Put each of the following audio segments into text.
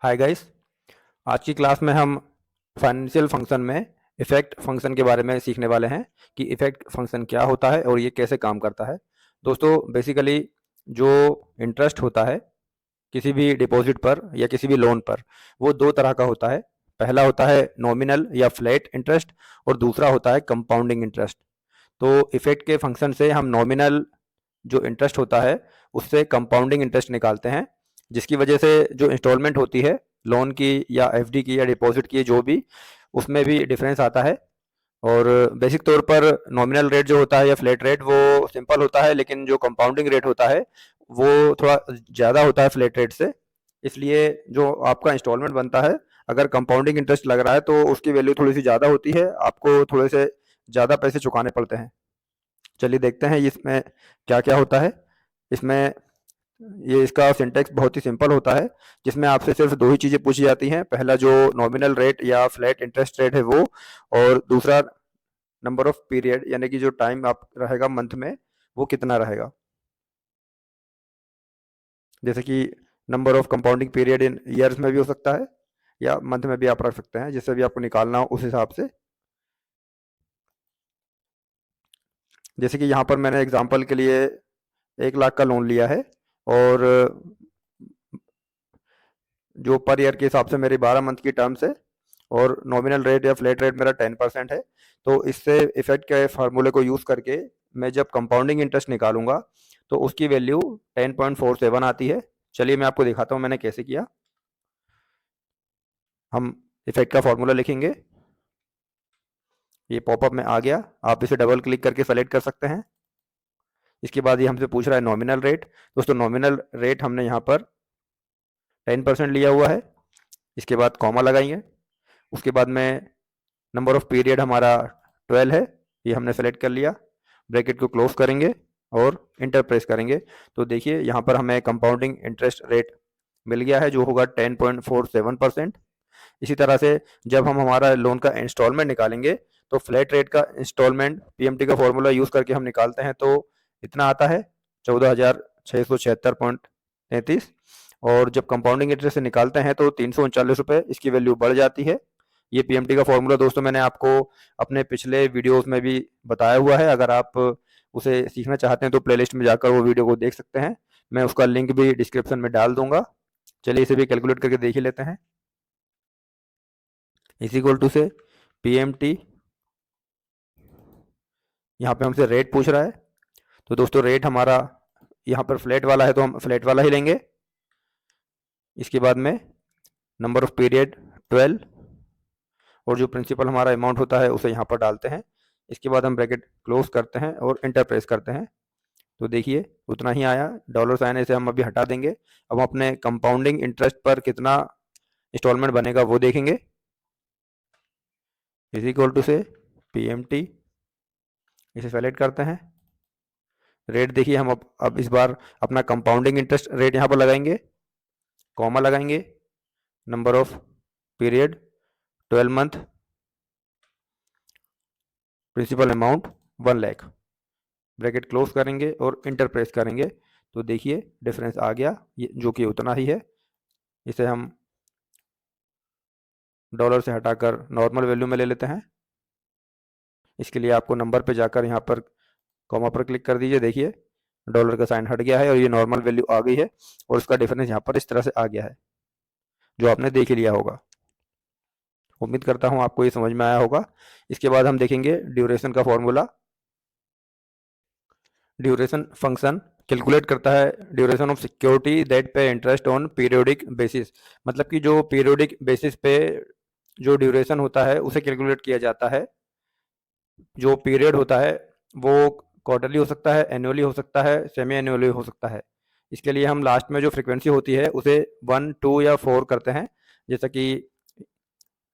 Hi guys. आज की class में हम फाइनेंशियल फंक्शन में इफेक्ट फंक्शन के बारे में सीखने वाले हैं कि इफेक्ट फंक्शन क्या होता है और ये कैसे काम करता है। दोस्तों, बेसिकली जो इंटरेस्ट होता है किसी भी डिपॉजिट पर या किसी भी लोन पर, वो दो तरह का होता है। पहला होता है नॉमिनल या फ्लैट इंटरेस्ट और दूसरा होता है कंपाउंडिंग इंटरेस्ट। तो इफेक्ट के फंक्शन से हम नॉमिनल जो इंटरेस्ट होता है उससे कंपाउंडिंग इंटरेस्ट निकालते हैं, जिसकी वजह से जो इंस्टॉलमेंट होती है लोन की या एफडी की या डिपॉजिट की, जो भी उसमें भी डिफरेंस आता है। और बेसिक तौर पर नॉमिनल रेट जो होता है या फ्लैट रेट वो सिंपल होता है, लेकिन जो कंपाउंडिंग रेट होता है वो थोड़ा ज़्यादा होता है फ्लैट रेट से। इसलिए जो आपका इंस्टॉलमेंट बनता है, अगर कंपाउंडिंग इंटरेस्ट लग रहा है तो उसकी वैल्यू थोड़ी सी ज़्यादा होती है, आपको थोड़े से ज़्यादा पैसे चुकाने पड़ते हैं। चलिए देखते हैं इसमें क्या क्या होता है। इसमें ये इसका सिंटेक्स बहुत ही सिंपल होता है, जिसमें आपसे सिर्फ दो ही चीज़ें पूछी जाती हैं। पहला जो नॉमिनल रेट या फ्लैट इंटरेस्ट रेट है वो, और दूसरा नंबर ऑफ पीरियड, यानी कि जो टाइम आप रहेगा मंथ में वो कितना रहेगा। जैसे कि number of compounding period in years में भी हो सकता है या मंथ में भी आप रख सकते हैं, जिससे भी आपको निकालना हो उस हिसाब से। जैसे कि यहाँ पर मैंने एग्जांपल के लिए 1 लाख का लोन लिया है, और जो पर ईयर के हिसाब से मेरी 12 मंथ की टर्म्स है, और नॉमिनल रेट या फ्लैट रेट मेरा 10% है। तो इससे इफेक्ट के फार्मूले को यूज़ करके मैं जब कंपाउंडिंग इंटरेस्ट निकालूंगा तो उसकी वैल्यू 10.47 आती है। चलिए मैं आपको दिखाता हूँ मैंने कैसे किया। हम इफेक्ट का फार्मूला लिखेंगे, ये पॉपअप में आ गया, आप इसे डबल क्लिक करके सेलेक्ट कर सकते हैं। इसके बाद ये हमसे पूछ रहा है नॉमिनल रेट। दोस्तों, नॉमिनल रेट हमने यहाँ पर 10% लिया हुआ है। इसके बाद कॉमा लगाएंगे, उसके बाद में नंबर ऑफ पीरियड हमारा 12 है, ये हमने सेलेक्ट कर लिया। ब्रैकेट को क्लोज करेंगे और इंटर प्रेस करेंगे, तो देखिए यहाँ पर हमें कंपाउंडिंग इंटरेस्ट रेट मिल गया है, जो होगा 10.47%। इसी तरह से जब हम हमारा लोन का इंस्टॉलमेंट निकालेंगे तो फ्लैट रेट का इंस्टॉलमेंट पीएमटी का फॉर्मूला यूज़ करके हम निकालते हैं, तो इतना आता है 14,676.33। और जब कंपाउंडिंग इंटरेस्ट से निकालते हैं तो 339 रुपये इसकी वैल्यू बढ़ जाती है। ये पीएमटी का फॉर्मूला दोस्तों मैंने आपको अपने पिछले वीडियोस में भी बताया हुआ है, अगर आप उसे सीखना चाहते हैं तो प्लेलिस्ट में जाकर वो वीडियो को देख सकते हैं। मैं उसका लिंक भी डिस्क्रिप्शन में डाल दूंगा। चलिए इसे भी कैलकुलेट करके देख ही लेते हैं। इज इक्वल टू से पीएमटी, यहाँ पे हमसे रेट पूछ रहा है, तो दोस्तों रेट हमारा यहाँ पर फ्लैट वाला है तो हम फ्लैट वाला ही लेंगे। इसके बाद में नंबर ऑफ पीरियड 12, और जो प्रिंसिपल हमारा अमाउंट होता है उसे यहाँ पर डालते हैं। इसके बाद हम ब्रैकेट क्लोज करते हैं और इंटर प्रेस करते हैं, तो देखिए उतना ही आया। डॉलर साइन इसे हम अभी हटा देंगे। अब हम अपने कंपाउंडिंग इंटरेस्ट पर कितना इंस्टॉलमेंट बनेगा वो देखेंगे। इज इक्वल टू से पीएमटी, इसे सेलेक्ट करते हैं। रेट देखिए हम अब इस बार अपना कंपाउंडिंग इंटरेस्ट रेट यहाँ पर लगाएंगे, कॉमा लगाएंगे, number of period 12 month, principal amount 1 lakh, bracket close करेंगे और इंटर प्रेस करेंगे, तो देखिए डिफरेंस आ गया, ये जो कि उतना ही है। इसे हम डॉलर से हटाकर नॉर्मल वैल्यू में ले लेते हैं। इसके लिए आपको नंबर पे जाकर यहाँ पर कॉमा पर क्लिक कर दीजिए। देखिए डॉलर का साइन हट गया है और ये नॉर्मल वैल्यू आ गई है, और इसका डिफरेंस यहाँ पर इस तरह से आ गया है, जो आपने देख ही लिया होगा। उम्मीद करता हूँ आपको ये समझ में आया होगा। इसके बाद हम देखेंगे ड्यूरेशन का फॉर्मूला। ड्यूरेशन फंक्शन कैलकुलेट करता है ड्यूरेशन ऑफ सिक्योरिटी दैट पे इंटरेस्ट ऑन पीरियोडिक बेसिस। मतलब कि जो पीरियोडिक बेसिस पे जो ड्यूरेशन होता है उसे कैलकुलेट किया जाता है। जो पीरियड होता है वो क्वार्टरली हो सकता है, एनुअली हो सकता है, सेमी एनुअली हो सकता है। इसके लिए हम लास्ट में जो फ्रीक्वेंसी होती है उसे 1, 2 या 4 करते हैं, जैसा कि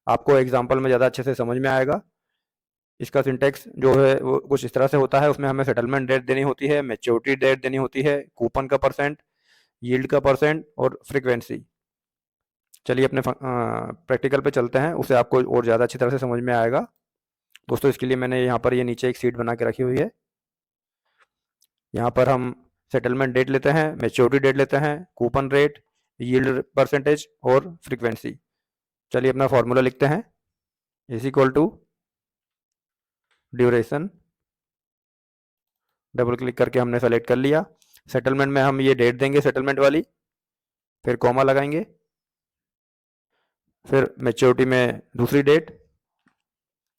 आपको एग्जांपल में ज़्यादा अच्छे से समझ में आएगा। इसका सिंटेक्स जो है वो कुछ इस तरह से होता है, उसमें हमें सेटलमेंट डेट देनी होती है, मैच्योरिटी डेट देनी होती है, कूपन का परसेंट, यील्ड का परसेंट और फ्रीक्वेंसी। चलिए अपने प्रैक्टिकल पे चलते हैं, उसे आपको और ज़्यादा अच्छी तरह से समझ में आएगा। दोस्तों इसके लिए मैंने यहाँ पर ये नीचे एक सीट बना के रखी हुई है। यहाँ पर हम सेटलमेंट डेट लेते हैं, मैच्योरिटी डेट लेते हैं, कूपन रेट, यील्ड परसेंटेज और फ्रीक्वेंसी। चलिए अपना फॉर्मूला लिखते हैं, is equal to duration, double click करके हमने सेलेक्ट कर लिया। सेटलमेंट में हम ये डेट देंगे सेटलमेंट वाली, फिर कॉमा लगाएंगे, फिर मैच्योरिटी में दूसरी डेट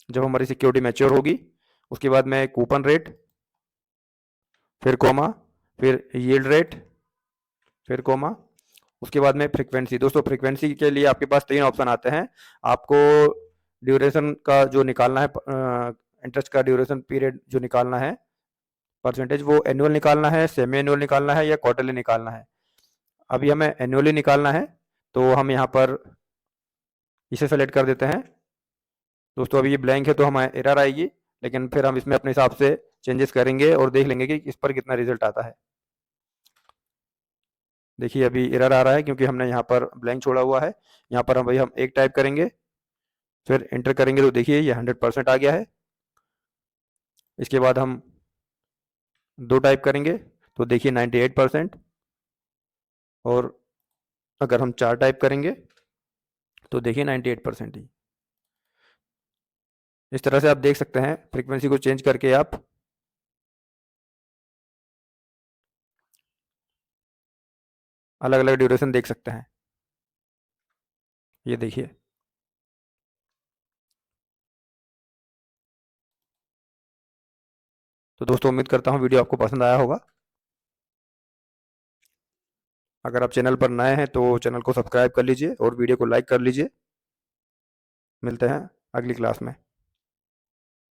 जब हमारी सिक्योरिटी मैच्योर होगी, उसके बाद में कूपन रेट, फिर कॉमा, फिर यील्ड रेट, फिर कॉमा, उसके बाद में फ्रीक्वेंसी। दोस्तों फ्रीक्वेंसी के लिए आपके पास 3 ऑप्शन आते हैं। आपको ड्यूरेशन का जो निकालना है, इंटरेस्ट का ड्यूरेशन पीरियड जो निकालना है परसेंटेज, वो एनुअल निकालना है, सेमी एनुअल निकालना है या क्वार्टरली निकालना है। अभी हमें एनुअली निकालना है, तो हम यहाँ पर इसे सेलेक्ट कर देते हैं। दोस्तों अभी ये ब्लैंक है तो हमें एरर आएगी, लेकिन फिर हम इसमें अपने हिसाब से चेंजेस करेंगे और देख लेंगे कि इस पर कितना रिजल्ट आता है। देखिए अभी एरर आ रहा है क्योंकि हमने यहाँ पर ब्लैंक छोड़ा हुआ है। यहाँ पर हम एक टाइप करेंगे, फिर एंटर करेंगे तो देखिए ये 100% आ गया है। इसके बाद हम 2 टाइप करेंगे तो देखिए 98%, और अगर हम 4 टाइप करेंगे तो देखिए 98% ही। इस तरह से आप देख सकते हैं, फ्रीक्वेंसी को चेंज करके आप अलग अलग ड्यूरेशन देख सकते हैं। ये देखिए, तो दोस्तों उम्मीद करता हूँ वीडियो आपको पसंद आया होगा। अगर आप चैनल पर नए हैं तो चैनल को सब्सक्राइब कर लीजिए और वीडियो को लाइक कर लीजिए। मिलते हैं अगली क्लास में।